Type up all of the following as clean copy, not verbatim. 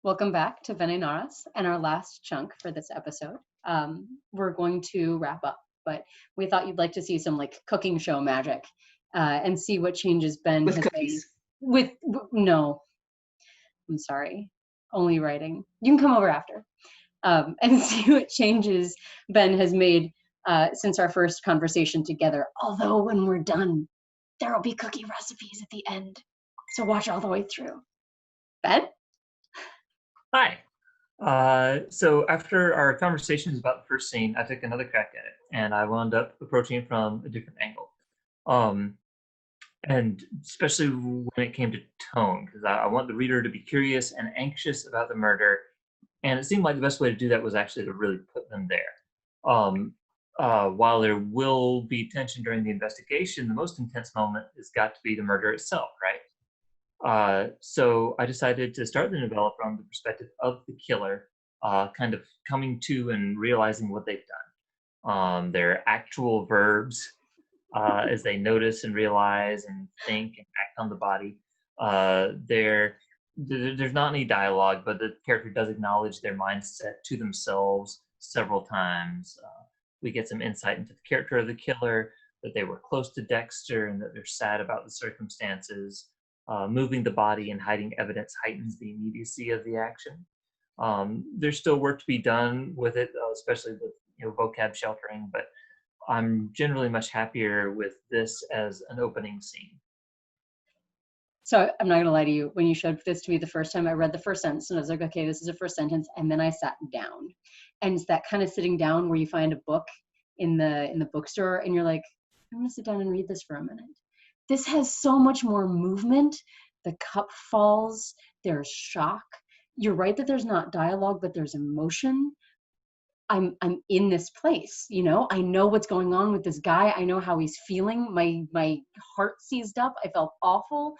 Welcome back to Venenaras and our last chunk for this episode. We're going to wrap up, but we thought you'd like to see some like cooking show magic and see what changes Ben With has made. cookies. No, I'm sorry, only writing. You can come over after and see what changes Ben has made since our first conversation together. Although when we're done, there will be cookie recipes at the end, so watch all the way through. Ben? Hi. So after our conversations about the first scene, I took another crack at it, and I wound up approaching it from a different angle. And especially when it came to tone, because I want the reader to be curious and anxious about the murder, and it seemed like the best way to do that was actually to really put them there. While there will be tension during the investigation, the most intense moment has got to be the murder itself, right? So I decided to start the novella from the perspective of the killer, kind of coming to and realizing what they've done. Their actual verbs as they notice and realize and think and act on the body. There's not any dialogue, but the character does acknowledge their mindset to themselves several times. We get some insight into the character of the killer, that they were close to Dexter and that they're sad about the circumstances. Moving the body and hiding evidence heightens the immediacy of the action. There's still work to be done with it, especially with vocab sheltering, but I'm generally much happier with this as an opening scene. So I'm not gonna lie to you, when you showed this to me the first time, I read the first sentence and I was like, okay, this is a first sentence, and then I sat down. And it's that kind of sitting down where you find a book in the bookstore and you're like, I'm gonna sit down and read this for a minute. This has so much more movement. The cup falls, there's shock. You're right that there's not dialogue, but there's emotion. I'm in this place, I know what's going on with this guy. I know how he's feeling. My heart seized up. I felt awful.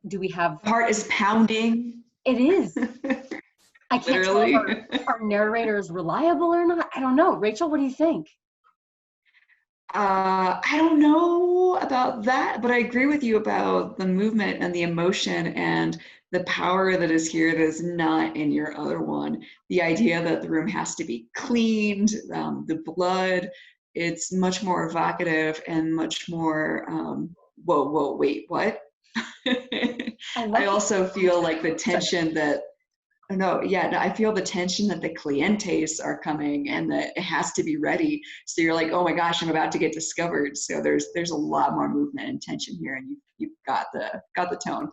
Do we have Heart is pounding. It is. I can't tell Literally. if our narrator is reliable or not. I don't know. Rachel, what do you think? I don't know about that, but I agree with you about the movement and the emotion and the power that is here that is not in your other one. The idea that the room has to be cleaned, the blood, it's much more evocative and much more, whoa, wait, what? I also feel like the tension that I feel the tension that the clientes are coming and that it has to be ready. So you're like, oh my gosh, I'm about to get discovered. So there's a lot more movement and tension here, and you've got the tone.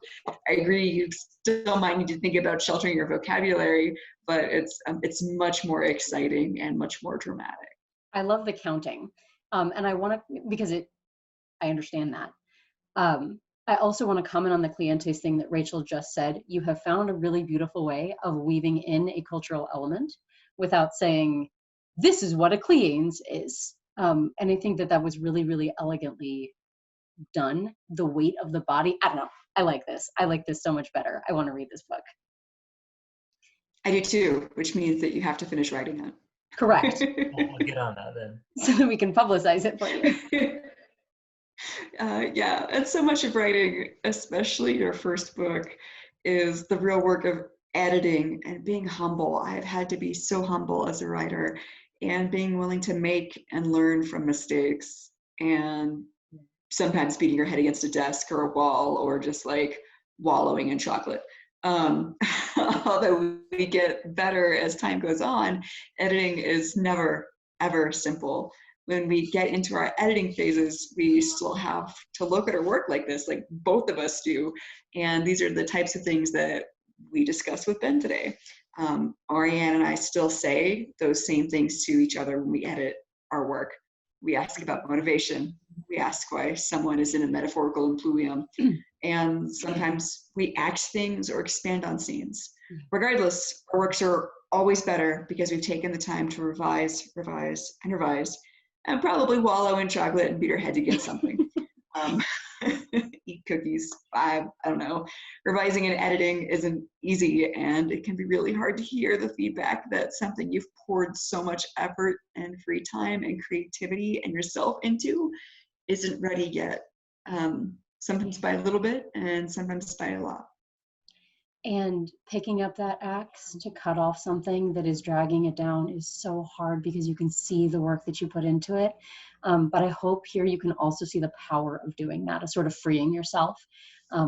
I agree. You still might need to think about sheltering your vocabulary, but it's much more exciting and much more dramatic. I love the counting, and I want to because I understand that. I also want to comment on the clientes thing that Rachel just said. You have found a really beautiful way of weaving in a cultural element without saying, this is what a cliente is. And I think that was really, really elegantly done. The weight of the body. I don't know. I like this. I like this so much better. I want to read this book. I do too, which means that you have to finish writing it. Correct. We'll get on that then. So that we can publicize it for you. Yeah, and so much of writing, especially your first book, is the real work of editing and being humble. I've had to be so humble as a writer, and being willing to make and learn from mistakes, and sometimes beating your head against a desk or a wall, or just like wallowing in chocolate. Although we get better as time goes on, editing is never, ever simple. When we get into our editing phases, we still have to look at our work like this, like both of us do. And these are the types of things that we discuss with Ben today. Ariane and I still say those same things to each other when we edit our work. We ask about motivation. We ask why someone is in a metaphorical impluvium. And sometimes we act things or expand on scenes. Regardless, our works are always better because we've taken the time to revise, and probably wallow in chocolate and beat our heads against something. Eat cookies. I don't know. Revising and editing isn't easy, and it can be really hard to hear the feedback that something you've poured so much effort and free time and creativity and yourself into isn't ready yet. Sometimes by a little bit and sometimes by a lot. And picking up that axe to cut off something that is dragging it down is so hard because you can see the work that you put into it. But I hope here you can also see the power of doing that, of sort of freeing yourself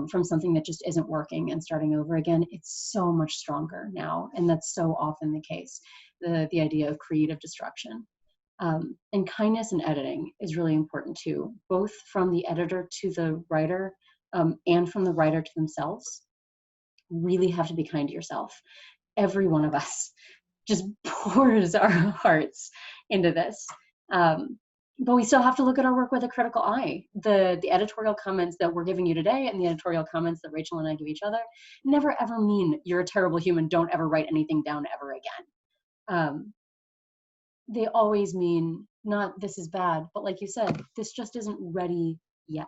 from something that just isn't working and starting over again. It's so much stronger now. And that's so often the case, the idea of creative destruction. And kindness in editing is really important too, both from the editor to the writer and from the writer to themselves. Really have to be kind to yourself. Every one of us just pours our hearts into this. But we still have to look at our work with a critical eye. The editorial comments that we're giving you today and the editorial comments that Rachel and I give each other never ever mean you're a terrible human, don't ever write anything down ever again. They always mean not this is bad, but like you said, this just isn't ready yet.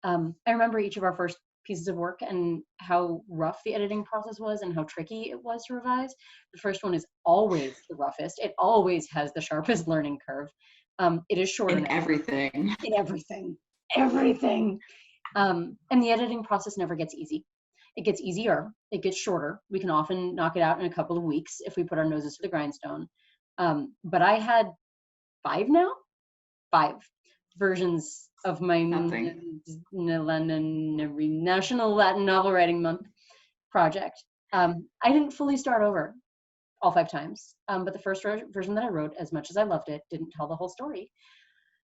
I remember each of our first pieces of work and how rough the editing process was and how tricky it was to revise. The first one is always the roughest. It always has the sharpest learning curve. It is shorter In everything. In everything. And the editing process never gets easy. It gets easier. It gets shorter. We can often knock it out in a couple of weeks if we put our noses to the grindstone. But I had 5 versions of my National Latin Novel Writing Month project. I didn't fully start over all 5 times, but the first version that I wrote, as much as I loved it, didn't tell the whole story.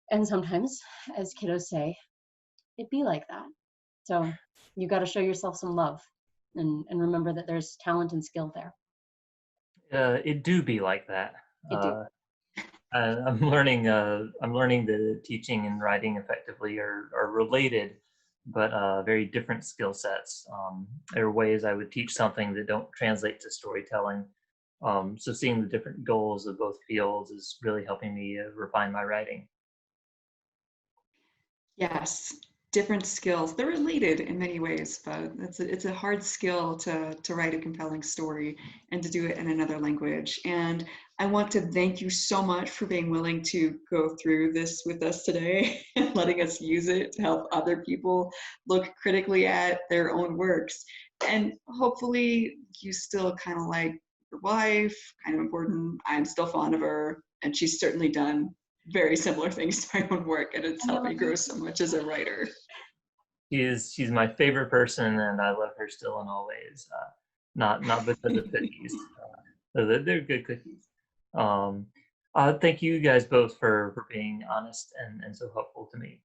And sometimes, as kiddos say, it be like that. So you got to show yourself some love and remember that there's talent and skill there. It do be like that. It do. I'm learning that teaching and writing effectively are related, but very different skill sets. There are ways I would teach something that don't translate to storytelling. So seeing the different goals of both fields is really helping me refine my writing. Yes, different skills. They're related in many ways, but it's a hard skill to write a compelling story and to do it in another language. And I want to thank you so much for being willing to go through this with us today and letting us use it to help other people look critically at their own works. And hopefully you still kind of like your wife, kind of important. I'm still fond of her, and she's certainly done very similar things to my own work, and it's helped me grow so much as a writer. She's my favorite person, and I love her still and always. Not because of cookies. They're good cookies. Thank you guys both for being honest and so helpful to me.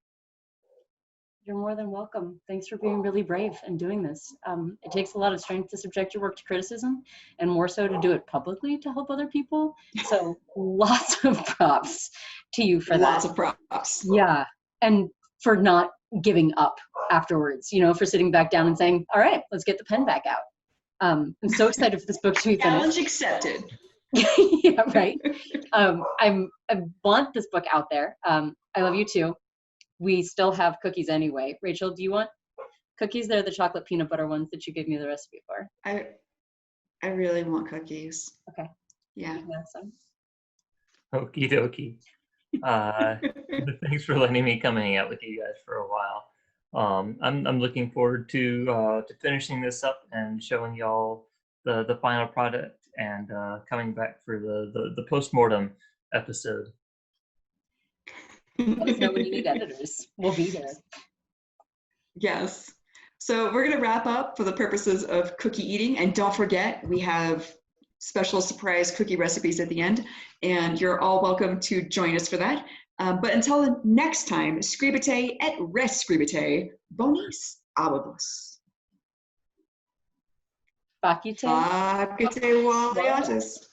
You're more than welcome. Thanks for being really brave and doing this. It takes a lot of strength to subject your work to criticism, and more so to do it publicly to help other people. So lots of props to you for that. Lots of props. Yeah, and for not giving up afterwards, for sitting back down and saying, all right, let's get the pen back out. I'm so excited for this book to be finished. Challenge accepted. Yeah, right. I want this book out there. I love you too. We still have cookies anyway. Rachel, do you want cookies? They're the chocolate peanut butter ones that you gave me the recipe for. I really want cookies. Okay. Yeah. Okie dokie. Thanks for letting me come hang out with you guys for a while. I'm looking forward to finishing this up and showing y'all the final product and coming back for the postmortem episode. Let us know when you need editors. We'll be there. Yes. So we're going to wrap up for the purposes of cookie eating. And don't forget, we have special surprise cookie recipes at the end. And you're all welcome to join us for that. But until next time, scribite et res scribite, bonis abibus. Facite Facite variatus.